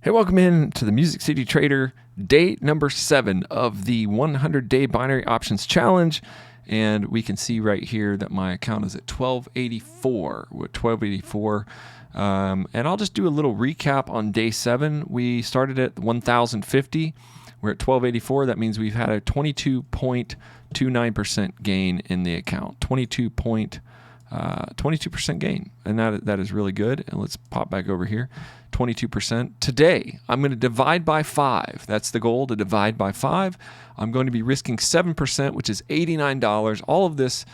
Hey, welcome in to the Music City Trader, day number 7 of the 100-day binary options challenge. And we can see right here that my account is at 1284. We're at 1284. And I'll just do a little recap on day 7. We started at 1050. We're at 1284. That means we've had a 22.29% gain in the account. 22% gain, and that is really good. And let's pop back over here. 22%. Today, I'm going to divide by 5. That's the goal, to divide by 5. I'm going to be risking 7%, which is $89. All of this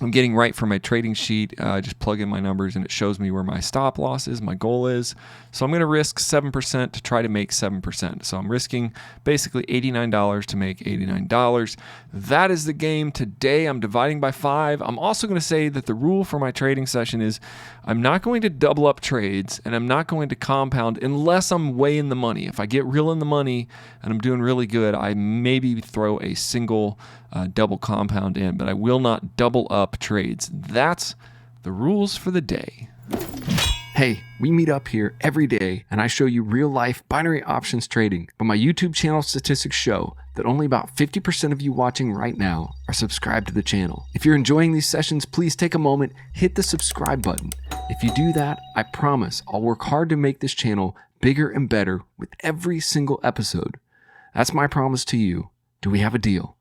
I'm getting right from my trading sheet. I just plug in my numbers and it shows me where my stop loss is, my goal is. So I'm going to risk 7% to try to make 7%. So I'm risking basically $89 to make $89. That is the game today. I'm dividing by 5. I'm also going to say that the rule for my trading session is I'm not going to double up trades and I'm not going to compound unless I'm way in the money. If I get real in the money and I'm doing really good, I maybe throw a single double compound in, but I will not double up trades. That's the rules for the day. Hey, we meet up here every day and I show you real life binary options trading, but my YouTube channel statistics show that only about 50% of you watching right now are subscribed to the channel. If you're enjoying these sessions, please take a moment, hit the subscribe button. If you do that, I promise I'll work hard to make this channel bigger and better with every single episode. That's my promise to you. Do we have a deal?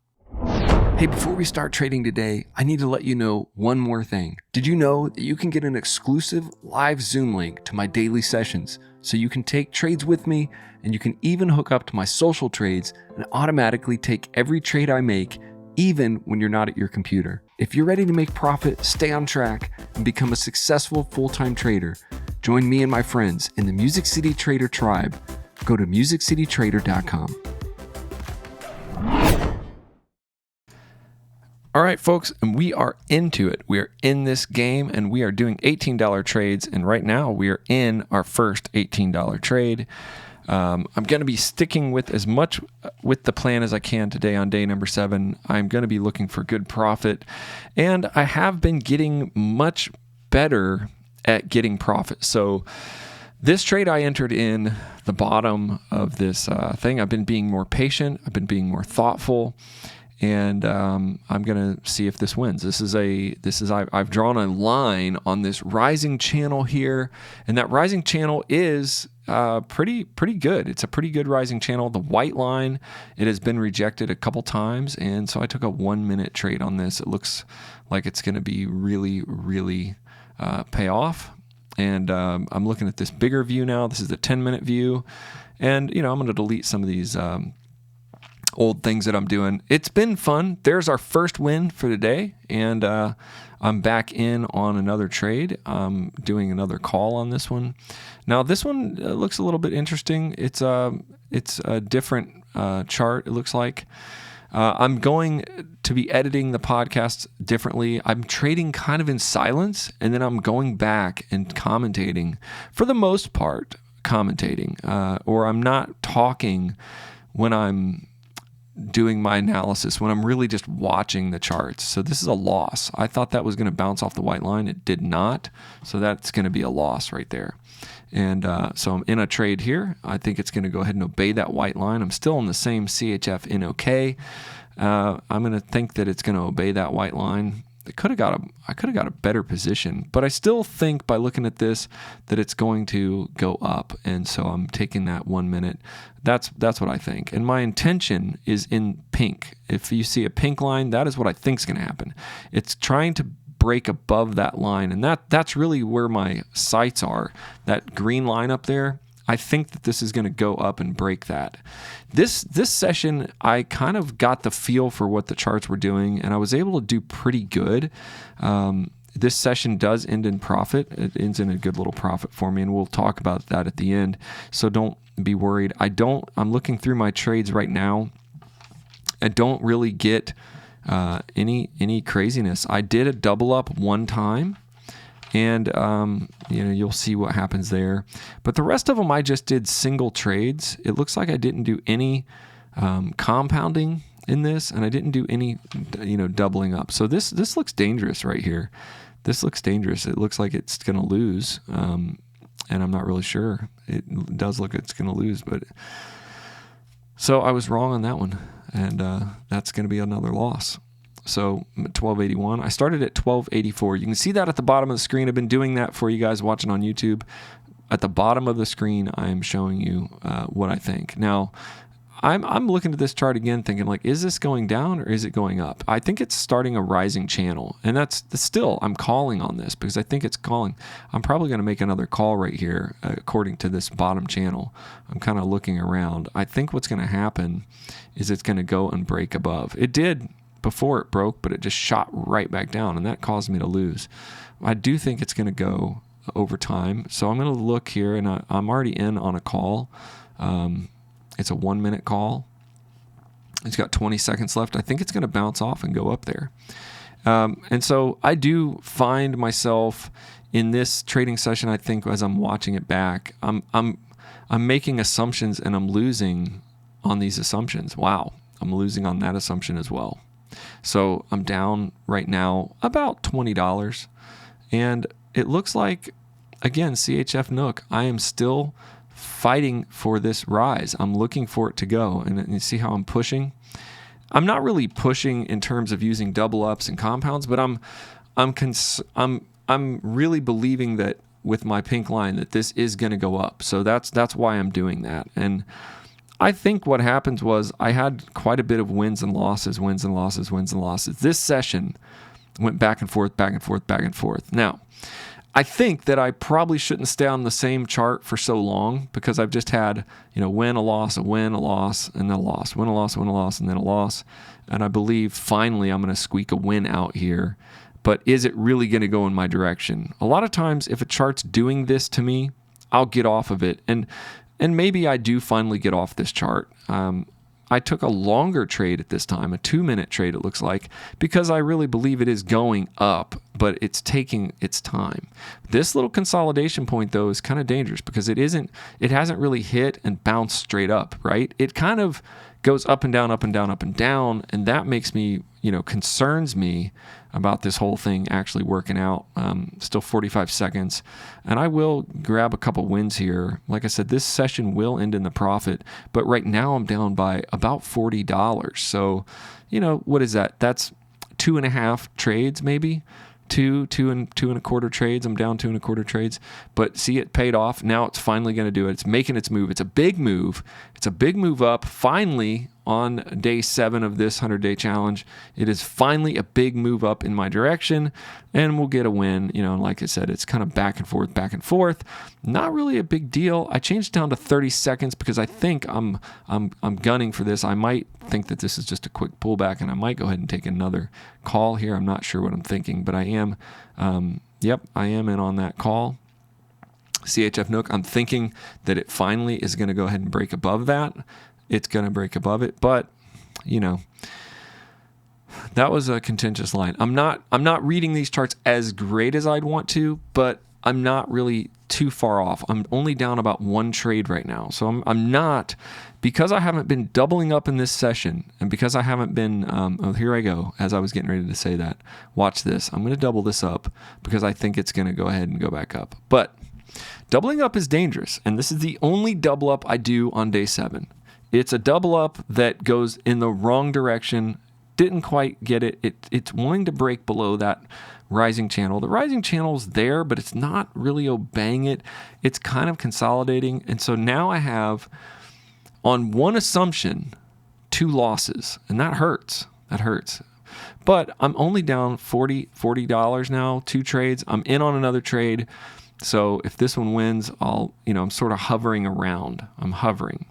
Hey, before we start trading today, I need to let you know one more thing. Did you know that you can get an exclusive live Zoom link to my daily sessions so you can take trades with me, and you can even hook up to my social trades and automatically take every trade I make even when you're not at your computer. If you're ready to make profit, stay on track, and become a successful full-time trader, join me and my friends in the Music City Trader tribe. Go to musiccitytrader.com. All right, folks, and we are into it. We are in this game, and we are doing $18 trades, and right now we are in our first $18 trade. I'm going to be sticking with as much with the plan as I can today on day number 7. I'm going to be looking for good profit, and I have been getting much better at getting profit. So this trade I entered in the bottom of this thing. I've been being more patient. I've been being more thoughtful. And I'm going to see if this wins. I've drawn a line on this rising channel here, and that rising channel is pretty good. It's a pretty good rising channel. The white line, it has been rejected a couple times, and so I took a 1-minute trade on this. It looks like it's going to be really pay off. And I'm looking at this bigger view now. This is the 10-minute view, and I'm going to delete some of these old things that I'm doing. It's been fun. There's our first win for the day, and I'm back in on another trade. I'm doing another call on this one. Now this one looks a little bit interesting. It's a different chart, it looks like. I'm going to be editing the podcast differently. I'm trading kind of in silence, and then I'm going back and commentating, for the most part, or I'm not talking when I'm doing my analysis, when I'm really just watching the charts. So this is a loss. I thought that was going to bounce off the white line. It did not. So that's going to be a loss right there. And so I'm in a trade here. I think it's going to go ahead and obey that white line. I'm still in the same CHF NOK. I'm going to think that it's going to obey that white line. I could have got a better position, but I still think by looking at this that it's going to go up, and so I'm taking that 1 minute. That's what I think, and my intention is in pink. If you see a pink line, that is what I think is going to happen. It's trying to break above that line, and that's really where my sights are. That green line up there, I think that this is going to go up and break that. This session, I kind of got the feel for what the charts were doing, and I was able to do pretty good. This session does end in profit. It ends in a good little profit for me, and we'll talk about that at the end. So don't be worried. I'm looking through my trades right now. I don't really get any craziness. I did a double up one time, and you'll see what happens there. But the rest of them, I just did single trades. It looks like I didn't do any compounding in this, and I didn't do any doubling up. So this looks dangerous right here. This looks dangerous. It looks like it's going to lose. and I'm not really sure. It does look it's going to lose, but so I was wrong on that one, and that's going to be another loss. So 1281. I started at 1284. You can see that at the bottom of the screen. I've been doing that for you guys watching on YouTube. At the bottom of the screen, I am showing you what I think. Now, I'm looking at this chart again thinking, like, is this going down or is it going up? I think it's starting a rising channel, and that's still, I'm calling on this because I think it's calling. I'm probably going to make another call right here according to this bottom channel. I'm kind of looking around. I think what's going to happen is it's going to go and break above. It did before it broke, but it just shot right back down, and that caused me to lose. I do think it's going to go over time, so I'm going to look here, and I'm already in on a call. It's a 1 minute call. It's got 20 seconds left. I think it's going to bounce off and go up there. And so I do find myself in this trading session. I think as I'm watching it back, I'm making assumptions and I'm losing on these assumptions. Wow, I'm losing on that assumption as well. So I'm down right now about $20, and it looks like, again, CHF Nook, I am still fighting for this rise. I'm looking for it to go, and you see how I'm pushing. I'm not really pushing in terms of using double ups and compounds, but I'm really believing that with my pink line that this is going to go up. So that's why I'm doing that. And I think what happens was I had quite a bit of wins and losses, wins and losses, wins and losses. This session went back and forth, back and forth, back and forth. Now, I think that I probably shouldn't stay on the same chart for so long because I've just had, win, a loss, a win, a loss, and then a loss, win, a loss, win, a loss, and then a loss. And I believe finally I'm going to squeak a win out here. But is it really going to go in my direction? A lot of times if a chart's doing this to me, I'll get off of it. And maybe I do finally get off this chart. I took a longer trade at this time, a 2 minute trade it looks like, because I really believe it is going up, but it's taking its time. This little consolidation point though is kind of dangerous because it hasn't really hit and bounced straight up, right? It kind of goes up and down, up and down, up and down, and that makes me, concerns me about this whole thing actually working out. Still 45 seconds, and I will grab a couple wins here. Like I said, this session will end in the profit, but right now I'm down by about $40. So, what is that? That's 2.5 trades, maybe. Two and a quarter trades. I'm down 2 1/4 trades, but see, it paid off. Now it's finally going to do it. It's making its move. It's a big move. It's a big move up. Finally, on day 7 of this 100-day challenge, it is finally a big move up in my direction, and we'll get a win. And like I said, it's kind of back and forth, back and forth. Not really a big deal. I changed down to 30 seconds because I think I'm gunning for this. I might think that this is just a quick pullback, and I might go ahead and take another call here. I'm not sure what I'm thinking, but I am. I am in on that call. CHF Nook, I'm thinking that it finally is going to go ahead and break above that. It's going to break above it, but that was a contentious line. I'm not reading these charts as great as I'd want to, but I'm not really too far off. I'm only down about 1 trade right now. So I'm not, because I haven't been doubling up in this session, and because I haven't been, here I go, as I was getting ready to say that. Watch this. I'm going to double this up because I think it's going to go ahead and go back up. But doubling up is dangerous, and this is the only double up I do on day 7. It's a double up that goes in the wrong direction. Didn't quite get it. It's wanting to break below that rising channel. The rising channel is there, but it's not really obeying it. It's kind of consolidating. And so now I have, on one assumption, 2 losses. And that hurts. That hurts. But I'm only down $40 now, 2 trades. I'm in on another trade. So if this one wins, I'm sort of hovering around. I'm hovering.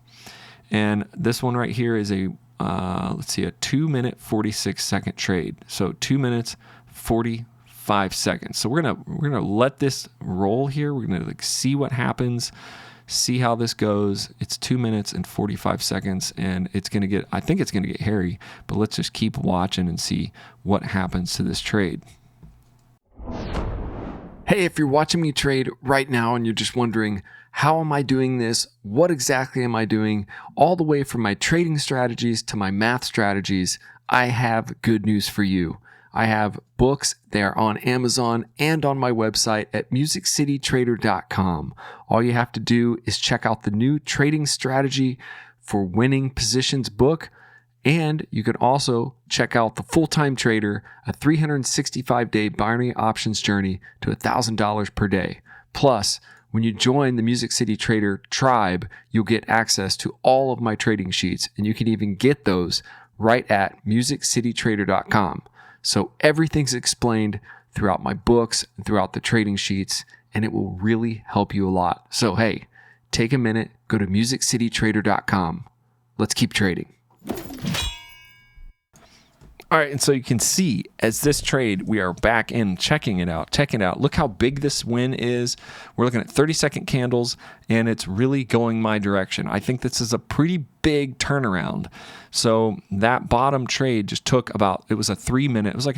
And this one right here is a 2 minute 46 second trade. So 2 minutes 45 seconds. So we're gonna let this roll here. We're gonna see what happens, see how this goes. It's 2 minutes and 45 seconds, and I think it's gonna get hairy. But let's just keep watching and see what happens to this trade. Hey, if you're watching me trade right now and you're just wondering, how am I doing this? What exactly am I doing? All the way from my trading strategies to my math strategies, I have good news for you. I have books. They are on Amazon and on my website at musiccitytrader.com. All you have to do is check out the new trading strategy for winning positions book. And you can also check out the Full-Time Trader, a 365-day binary options journey to $1,000 per day. Plus, when you join the Music City Trader tribe, you'll get access to all of my trading sheets, and you can even get those right at musiccitytrader.com. So everything's explained throughout my books and throughout the trading sheets, and it will really help you a lot. So hey, take a minute, go to musiccitytrader.com. Let's keep trading. All right, and so you can see as this trade, we are back in checking it out. Look how big this win is. We're looking at 30-second candles, and it's really going my direction. I think this is a pretty big turnaround. So that bottom trade just took it was like a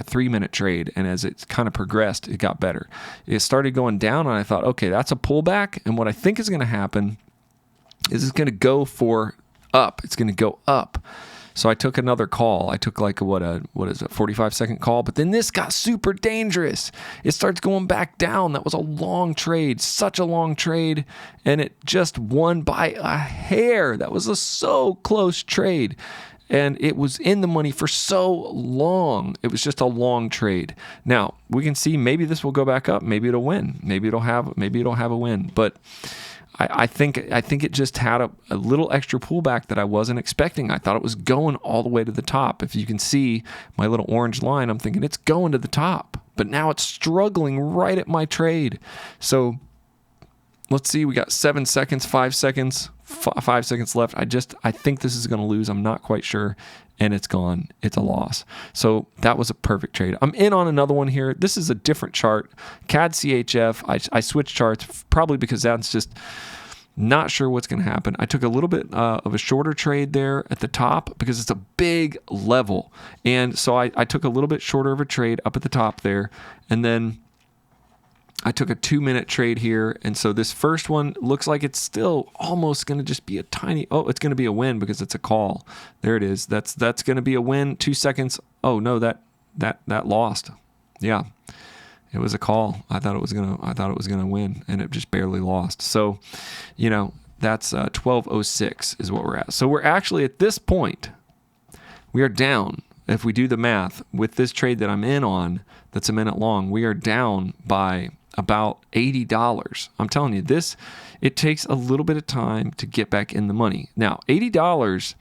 3-minute trade, and as it kind of progressed, it got better. It started going down, and I thought, okay, that's a pullback, and what I think is going to happen is it's going to go up. It's going to go up. So I took another call. I took like a 45-second call. But then this got super dangerous. It starts going back down. That was a long trade, such a long trade. And it just won by a hair. That was a so close trade. And it was in the money for so long. It was just a long trade. Now, we can see maybe this will go back up. Maybe it'll win. Maybe it'll have a win. But I think it just had a little extra pullback that I wasn't expecting. I thought it was going all the way to the top. If you can see my little orange line, I'm thinking it's going to the top. But now it's struggling right at my trade. So let's see. We got 7 seconds, 5 seconds, 5 seconds left. I think this is going to lose. I'm not quite sure. And it's gone. It's a loss. So that was a perfect trade. I'm in on another one here. This is a different chart. CAD CHF. I switched charts probably because that's just not sure what's going to happen. I took a little bit of a shorter trade there at the top because it's a big level. And so I took a little bit shorter of a trade up at the top there. And then I took a 2-minute trade here, and so this first one looks like it's still almost going to just be a tiny. Oh, it's going to be a win because it's a call. There it is. That's going to be a win. 2 seconds. Oh no, that lost. Yeah, it was a call. I thought it was gonna win, and it just barely lost. So, that's 12:06 is what we're at. So we're actually at this point, we are down. If we do the math with this trade that I'm in on, that's a minute long, we are down by about $80. I'm telling you, it takes a little bit of time to get back in the money. Now, $80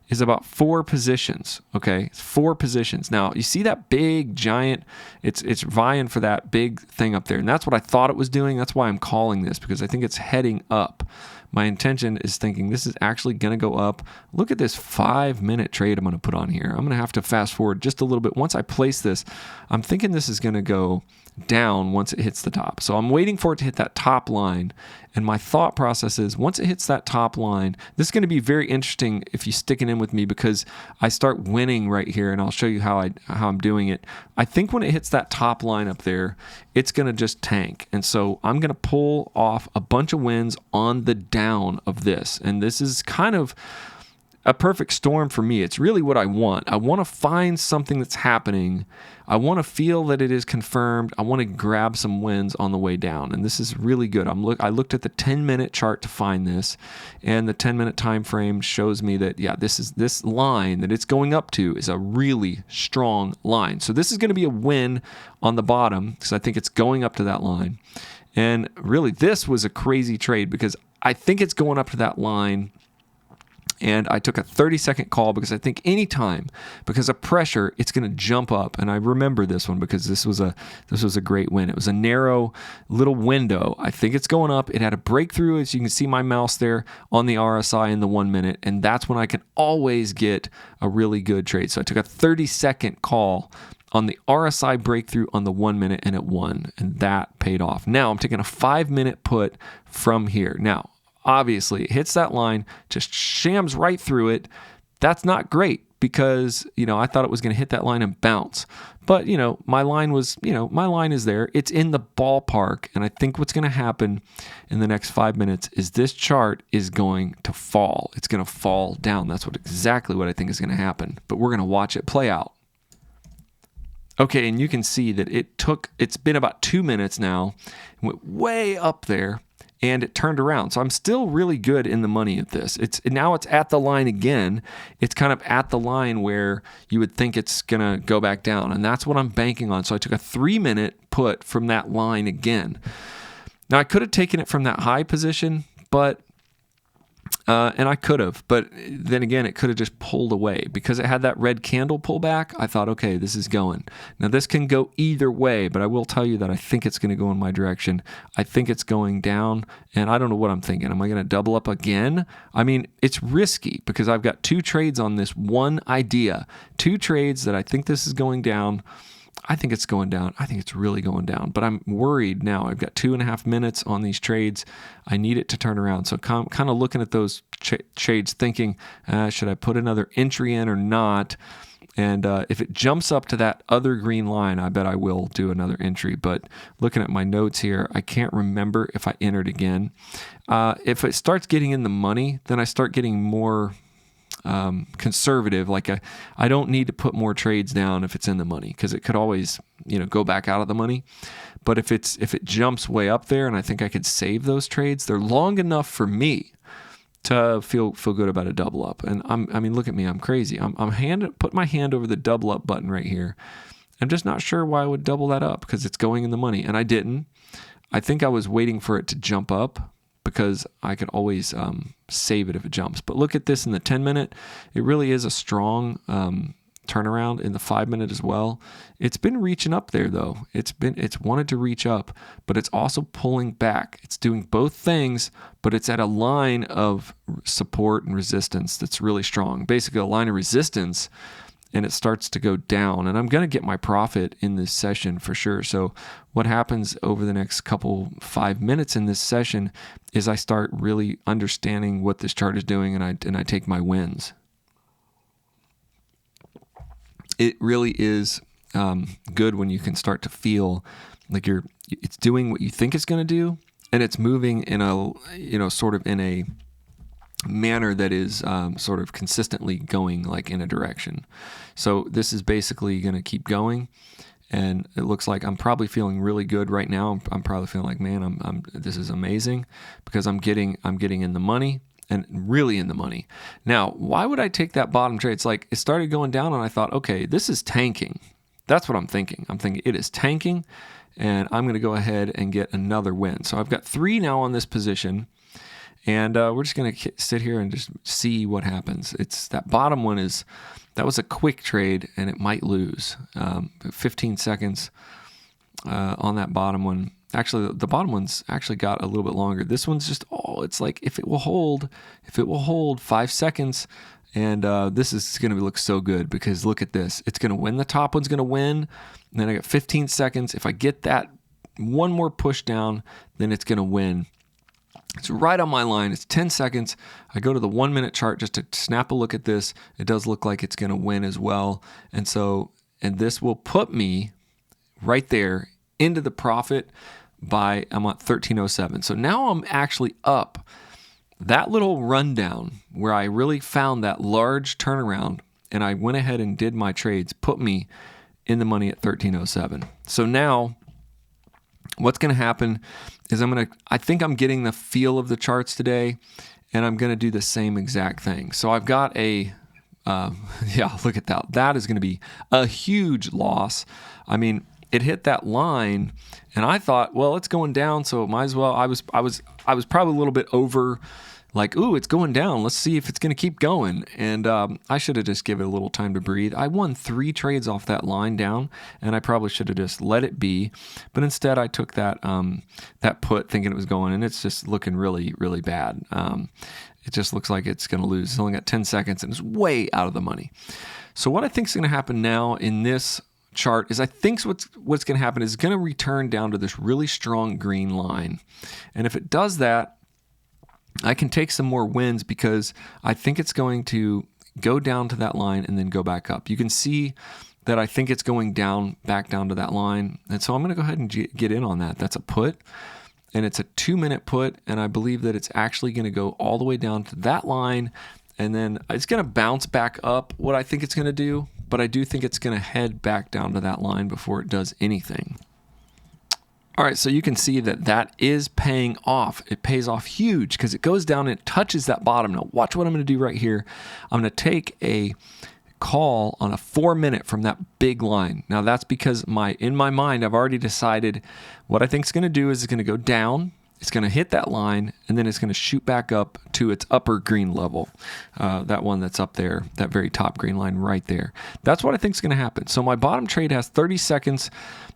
is about 4 positions, okay? 4 positions. Now, you see that big, giant, it's vying for that big thing up there, and that's what I thought it was doing. That's why I'm calling this, because I think it's heading up. My intention is thinking this is actually going to go up. Look at this 5-minute trade I'm going to put on here. I'm going to have to fast forward just a little bit. Once I place this, I'm thinking this is going to go down once it hits the top. So I'm waiting for it to hit that top line. And my thought process is once it hits that top line, this is going to be very interesting if you stick it in with me because I start winning right here, and I'll show you how I'm doing it. I think when it hits that top line up there, it's going to just tank. And so I'm going to pull off a bunch of wins on the down of this. And this is kind of a perfect storm for me. It's really what I want. I want to find something that's happening. I want to feel that it is confirmed. I want to grab some wins on the way down. And this is really good. I looked at the 10-minute chart to find this, and the 10-minute time frame shows me that, yeah, this line that it's going up to is a really strong line. So this is going to be a win on the bottom because I think it's going up to that line. And really, this was a crazy trade because I think it's going up to that line. And I took a 30-second call because I think anytime, because of pressure, it's going to jump up. And I remember this one because this was a great win. It was a narrow little window. I think it's going up. It had a breakthrough, as you can see my mouse there, on the RSI in the 1 minute. And that's when I can always get a really good trade. So I took a 30-second call on the RSI breakthrough on the 1 minute, and it won. And that paid off. Now I'm taking a 5-minute put from here. Now, obviously, it hits that line, just shams right through it. That's not great because, I thought it was going to hit that line and bounce. But, my line is there. It's in the ballpark. And I think what's going to happen in the next 5 minutes is this chart is going to fall. It's going to fall down. That's exactly what I think is going to happen. But we're going to watch it play out. Okay, and you can see that it's been about 2 minutes now, went way up there, and it turned around. So I'm still really good in the money at this. Now it's at the line again. It's kind of at the line where you would think it's going to go back down, and that's what I'm banking on. So I took a 3-minute put from that line again. Now I could have taken it from that high position, but and I could have, but then again, it could have just pulled away because it had that red candle pullback. I thought, okay, this is going. Now this can go either way, but I will tell you that I think it's going to go in my direction. I think it's going down, and I don't know what I'm thinking. Am I going to double up again? I mean, it's risky because I've got 2 trades on this one idea, 2 trades that I think this is going down. I think it's going down. I think it's really going down. But I'm worried now. I've got 2.5 minutes on these trades. I need it to turn around. So kind of looking at those trades thinking, should I put another entry in or not? And if it jumps up to that other green line, I bet I will do another entry. But looking at my notes here, I can't remember if I entered again. If it starts getting in the money, then I start getting more conservative. Like I don't need to put more trades down if it's in the money because it could always, go back out of the money. But if it jumps way up there and I think I could save those trades, they're long enough for me to feel good about a double up. And I mean, look at me, I'm crazy. Put my hand over the double up button right here. I'm just not sure why I would double that up because it's going in the money, and I didn't. I think I was waiting for it to jump up, because I could always save it if it jumps. But look at this in the 10-minute. It really is a strong turnaround in the 5-minute as well. It's been reaching up there, though. It's wanted to reach up, but it's also pulling back. It's doing both things, but it's at a line of support and resistance that's really strong. Basically, a line of resistance, and it starts to go down. And I'm going to get my profit in this session for sure. So what happens over the next 5 minutes in this session is I start really understanding what this chart is doing, and I take my wins. It really is good when you can start to feel like it's doing what you think it's going to do, and it's moving in a sort of in a manner that is sort of consistently going like in a direction. So this is basically going to keep going, and it looks like I'm probably feeling really good right now. I'm probably feeling like, man, this is amazing because I'm getting in the money, and really in the money. Now, why would I take that bottom trade? It's like it started going down, and I thought, okay, this is tanking. That's what I'm thinking. I'm thinking it is tanking, and I'm going to go ahead and get another win. So I've got 3 now on this position. And we're just going to sit here and just see what happens. It's that bottom one that was a quick trade, and it might lose. 15 seconds on that bottom one. Actually, the bottom one's actually got a little bit longer. This one's just, it's like if it will hold 5 seconds. And this is going to look so good because look at this. It's going to win. The top one's going to win. And then I got 15 seconds. If I get that one more push down, then it's going to win. It's right on my line. It's 10 seconds. I go to the 1-minute chart just to snap a look at this. It does look like it's going to win as well. And this will put me right there into the profit I'm at 1307. So now I'm actually up. That little rundown where I really found that large turnaround and I went ahead and did my trades put me in the money at 1307. So now what's going to happen is I think I'm getting the feel of the charts today, and I'm going to do the same exact thing. So I've got look at that. That is going to be a huge loss. I mean, it hit that line, and I thought, well, it's going down, so it might as well. I was probably a little bit over, like, ooh, it's going down. Let's see if it's going to keep going. And I should have just given it a little time to breathe. I won 3 trades off that line down, and I probably should have just let it be. But instead, I took that put thinking it was going, and it's just looking really, really bad. It just looks like it's going to lose. It's only got 10 seconds, and it's way out of the money. So what I think is going to happen now in this chart is I think what's going to happen is it's going to return down to this really strong green line. And if it does that, I can take some more wins because I think it's going to go down to that line and then go back up. You can see that I think it's going back down to that line. And so I'm going to go ahead and get in on that. That's a put, and it's a 2-minute put, and I believe that it's actually going to go all the way down to that line, and then it's going to bounce back up. What I think it's going to do but I do think it's going to head back down to that line before it does anything. All right, so you can see that that is paying off. It pays off huge because it goes down and it touches that bottom. Now watch what I'm going to do right here. I'm going to take a call on a 4-minute from that big line. Now that's because in my mind, I've already decided what I think it's going to do is it's going to go down. It's going to hit that line, and then it's going to shoot back up to its upper green level. That one that's up there, that very top green line right there. That's what I think is going to happen. So my bottom trade has 30 seconds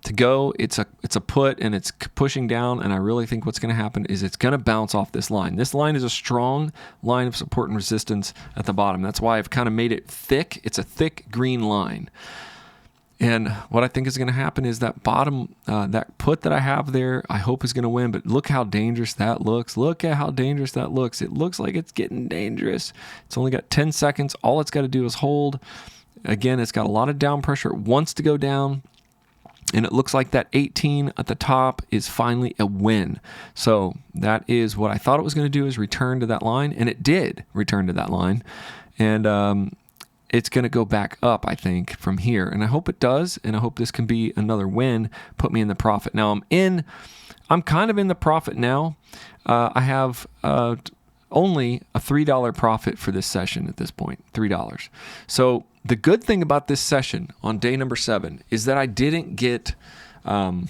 to go. It's a put, and it's pushing down, and I really think what's going to happen is it's going to bounce off this line. This line is a strong line of support and resistance at the bottom. That's why I've kind of made it thick. It's a thick green line. And what I think is going to happen is that bottom, that put that I have there, I hope is going to win. But look how dangerous that looks. Look at how dangerous that looks. It looks like it's getting dangerous. It's only got 10 seconds. All it's got to do is hold. Again, it's got a lot of down pressure. It wants to go down. And it looks like that 18 at the top is finally a win. So that is what I thought it was going to do, is return to that line. And it did return to that line. And it's going to go back up, I think, from here. And I hope it does, and I hope this can be another win, put me in the profit. Now, I'm kind of in the profit now. I have only a $3 profit for this session at this point, $3. So the good thing about this session on day number 7 is that I didn't get out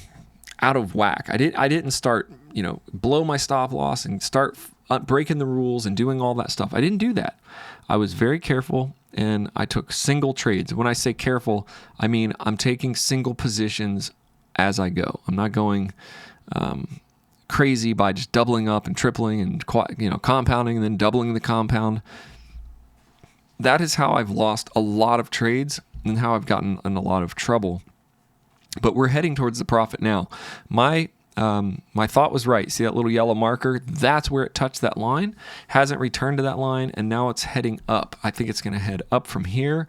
of whack. I didn't start, blow my stop loss and start breaking the rules and doing all that stuff. I didn't do that. I was very careful, and I took single trades. When I say careful, I mean I'm taking single positions as I go. I'm not going crazy by just doubling up and tripling and compounding and then doubling the compound. That is how I've lost a lot of trades and how I've gotten in a lot of trouble. But we're heading towards the profit now. My thought was right. See that little yellow marker? That's where it touched that line. Hasn't returned to that line, and now it's heading up. I think it's going to head up from here,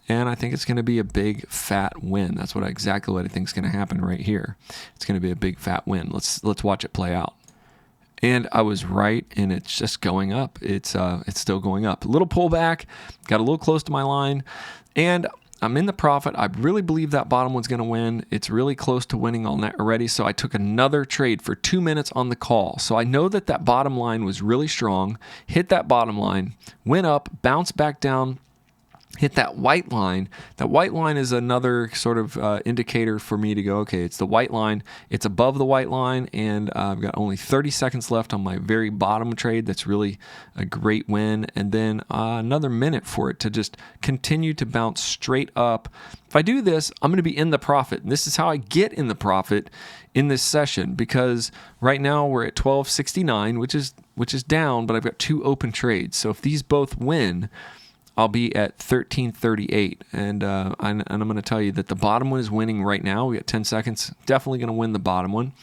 and I think it's going to be a big fat win. That's exactly what I think is going to happen right here. It's going to be a big fat win. Let's watch it play out. And I was right, and it's just going up. It's still going up. A little pullback, got a little close to my line, and I'm in the profit. I really believe that bottom one's going to win. It's really close to winning all night already, so I took another trade for 2 minutes on the call. So I know that bottom line was really strong, hit that bottom line, went up, bounced back down, hit that white line. That white line is another sort of indicator for me to go, okay, it's the white line. It's above the white line, and I've got only 30 seconds left on my very bottom trade. That's really a great win. And then another minute for it to just continue to bounce straight up. If I do this, I'm going to be in the profit. And this is how I get in the profit in this session, because right now we're at 1269, which is down, but I've got 2 open trades. So if these both win, I'll be at 1338, and I'm going to tell you that the bottom one is winning right now. We got 10 seconds. Definitely going to win the bottom one,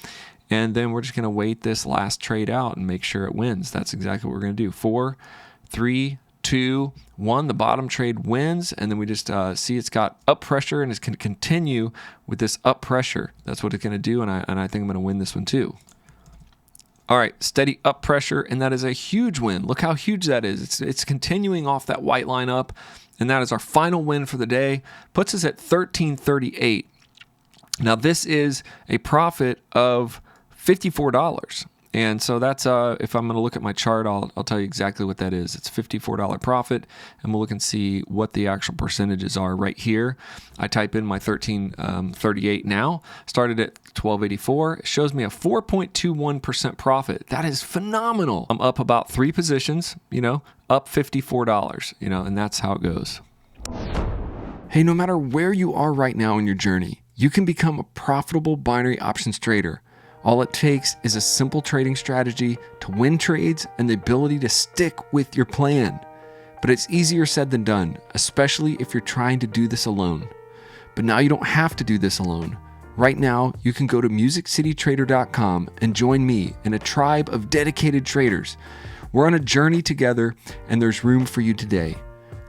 and then we're just going to wait this last trade out and make sure it wins. That's exactly what we're going to do. 4, 3, 2, 1. The bottom trade wins, and then we just see it's got up pressure, and it's going to continue with this up pressure. That's what it's going to do, and I think I'm going to win this one too. All right, steady up pressure, and that is a huge win. Look how huge that is. It's continuing off that white line up, and that is our final win for the day. Puts us at 1338. Now, this is a profit of $54. And so that's, if I'm going to look at my chart, I'll tell you exactly what that is. It's $54 profit, and we'll look and see what the actual percentages are right here. I type in my 1338 now, started at 1284. It shows me a 4.21% profit. That is phenomenal. I'm up about 3 positions, up $54, and that's how it goes. Hey, no matter where you are right now in your journey, you can become a profitable binary options trader. All it takes is a simple trading strategy to win trades and the ability to stick with your plan. But it's easier said than done, especially if you're trying to do this alone. But now you don't have to do this alone. Right now, you can go to musiccitytrader.com and join me in a tribe of dedicated traders. We're on a journey together, and there's room for you today.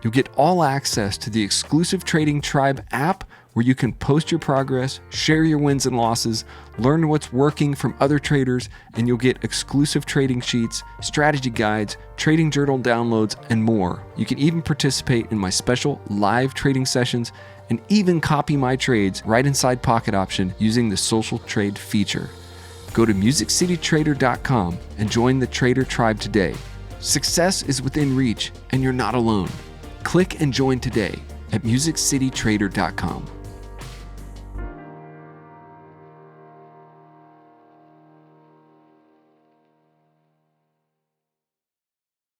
You'll get all access to the exclusive Trading Tribe app, where where you can post your progress, share your wins and losses, learn what's working from other traders, and you'll get exclusive trading sheets, strategy guides, trading journal downloads, and more. You can even participate in my special live trading sessions and even copy my trades right inside Pocket Option using the Social Trade feature. Go to MusicCityTrader.com and join the Trader Tribe today. Success is within reach, and you're not alone. Click and join today at MusicCityTrader.com.